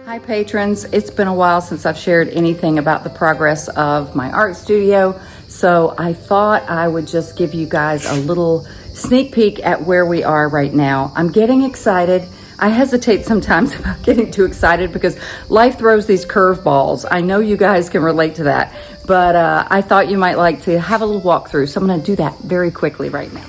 Hi patrons, it's been a while since I've shared anything about the progress of my art studio, so I thought I would just give you guys a little sneak peek at where we are right now. I'm getting excited. I hesitate sometimes about getting too excited because life throws these curveballs. I know you guys can relate to that, but I thought you might like to have a little walkthrough, so I'm going to do that very quickly right now.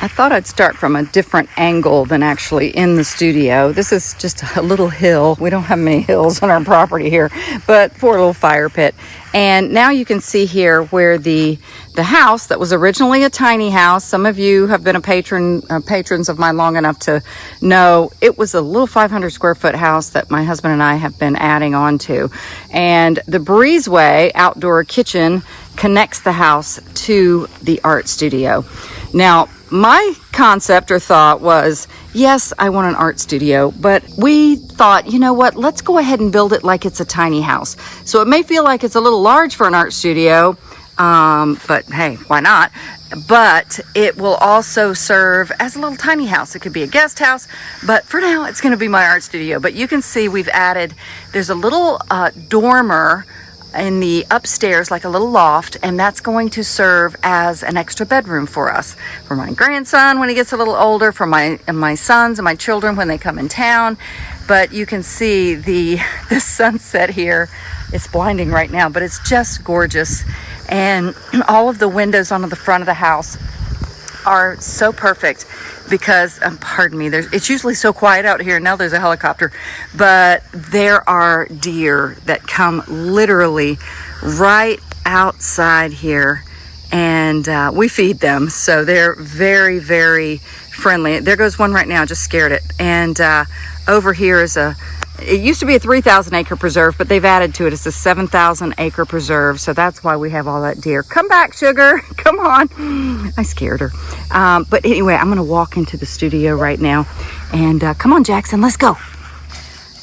I thought I'd start from a different angle than actually in the studio. This is just a little hill. We don't have many hills on our property here, but for a little fire pit. And now you can see here where the house that was originally a tiny house, some of you have been patrons of mine long enough to know it was a little 500 square foot house that my husband and I have been adding on to. And the breezeway outdoor kitchen connects the house to the art studio. Now, my concept or thought was, yes, I want an art studio, but we thought, you know what, let's go ahead and build it like it's a tiny house. So it may feel like it's a little large for an art studio, but hey, why not? But it will also serve as a little tiny house. It could be a guest house, but for now it's going to be my art studio. But you can see we've added, there's a little dormer in the upstairs, like a little loft, and that's going to serve as an extra bedroom for us, for my grandson when he gets a little older, for my sons and my children when they come in town. But you can see the sunset here. It's blinding right now, but it's just gorgeous. And all of the windows onto the front of the house are so perfect because, pardon me, it's usually so quiet out here. Now there's a helicopter, but there are deer that come literally right outside here, and we feed them. So they're very, very friendly. There goes one right now, just scared it. And over here is it used to be a 3,000 acre preserve, but they've added to it. It's a 7,000 acre preserve. So that's why we have all that deer. Come back, Sugar. Come on. I scared her. But anyway, I'm going to walk into the studio right now. And come on, Jackson, let's go.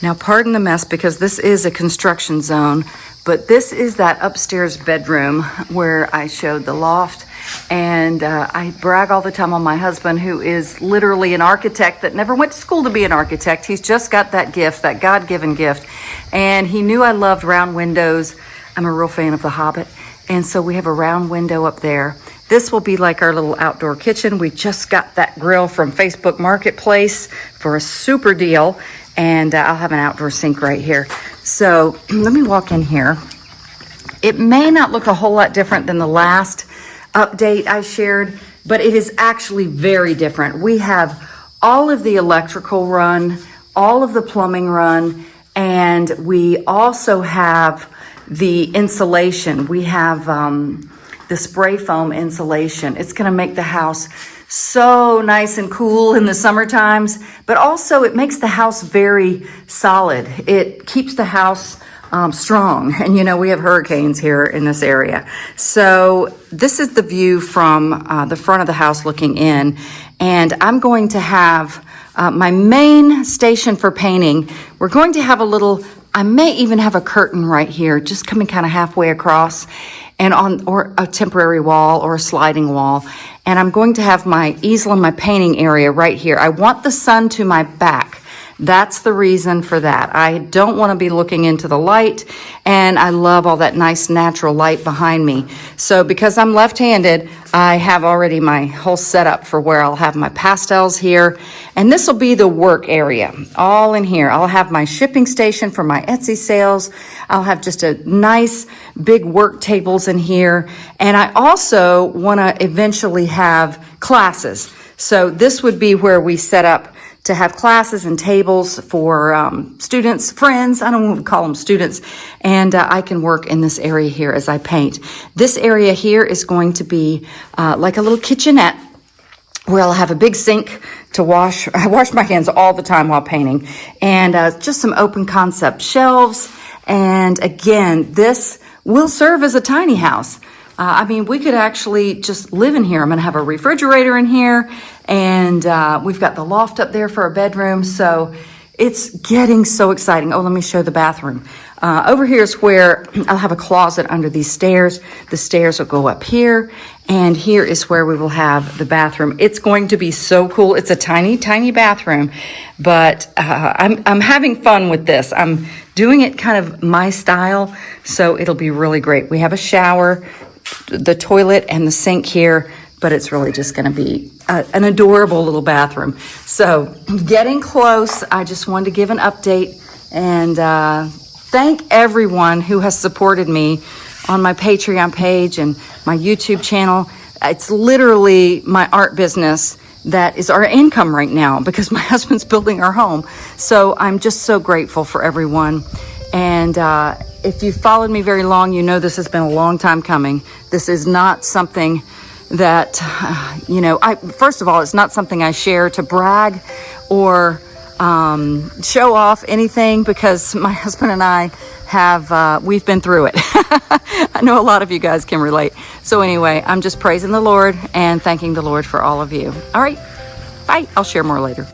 Now, pardon the mess because this is a construction zone, but this is that upstairs bedroom where I showed the loft. And I brag all the time on my husband, who is literally an architect that never went to school to be an architect. He's just got that gift, that God-given gift. And he knew I loved round windows. I'm a real fan of The Hobbit. And so we have a round window up there. This will be like our little outdoor kitchen. We just got that grill from Facebook Marketplace for a super deal. And I'll have an outdoor sink right here. So let me walk in here. It may not look a whole lot different than the last update I shared, but it is actually very different. We have all of the electrical run, all of the plumbing run, and we also have the insulation. We have the spray foam insulation. It's going to make the house so nice and cool in the summer times, but also it makes the house very solid. It keeps the house strong. And you know, we have hurricanes here in this area. So this is the view from the front of the house looking in. And I'm going to have my main station for painting. We're going to have a little, I may even have a curtain right here, just coming kind of halfway across, and or a temporary wall or a sliding wall. And I'm going to have my easel and my painting area right here. I want the sun to my back. That's the reason for that. I don't want to be looking into the light, and I love all that nice natural light behind me. So because I'm left-handed, I have already my whole setup for where I'll have my pastels here. And this will be the work area, all in here. I'll have my shipping station for my Etsy sales. I'll have just a nice big work tables in here. And I also want to eventually have classes. So this would be where we set up to have classes and tables for students, friends, I don't want to call them students, and I can work in this area here as I paint. This area here is going to be like a little kitchenette where I'll have a big sink to wash. I wash my hands all the time while painting, and just some open concept shelves. And again, this will serve as a tiny house. I mean, we could actually just live in here. I'm going to have a refrigerator in here, and we've got the loft up there for a bedroom. So It's getting so exciting. Oh, let me show the bathroom. Over here is where I'll have a closet under these stairs. The stairs will go up here, and here is where we will have the bathroom. It's going to be so cool. It's a tiny, tiny bathroom, but I'm having fun with this. I'm doing it kind of my style, so it'll be really great. We have a shower, the toilet, and the sink here, but it's really just going to be an adorable little bathroom. So getting close. I just wanted to give an update and thank everyone who has supported me on my Patreon page and my YouTube channel. It's literally my art business that is our income right now because my husband's building our home. So I'm just so grateful for everyone. And if you've followed me very long, you know this has been a long time coming. This is not something that, first of all, it's not something I share to brag or show off anything, because my husband and I have, we've been through it. I know a lot of you guys can relate. So anyway, I'm just praising the Lord and thanking the Lord for all of you. All right, bye. I'll share more later.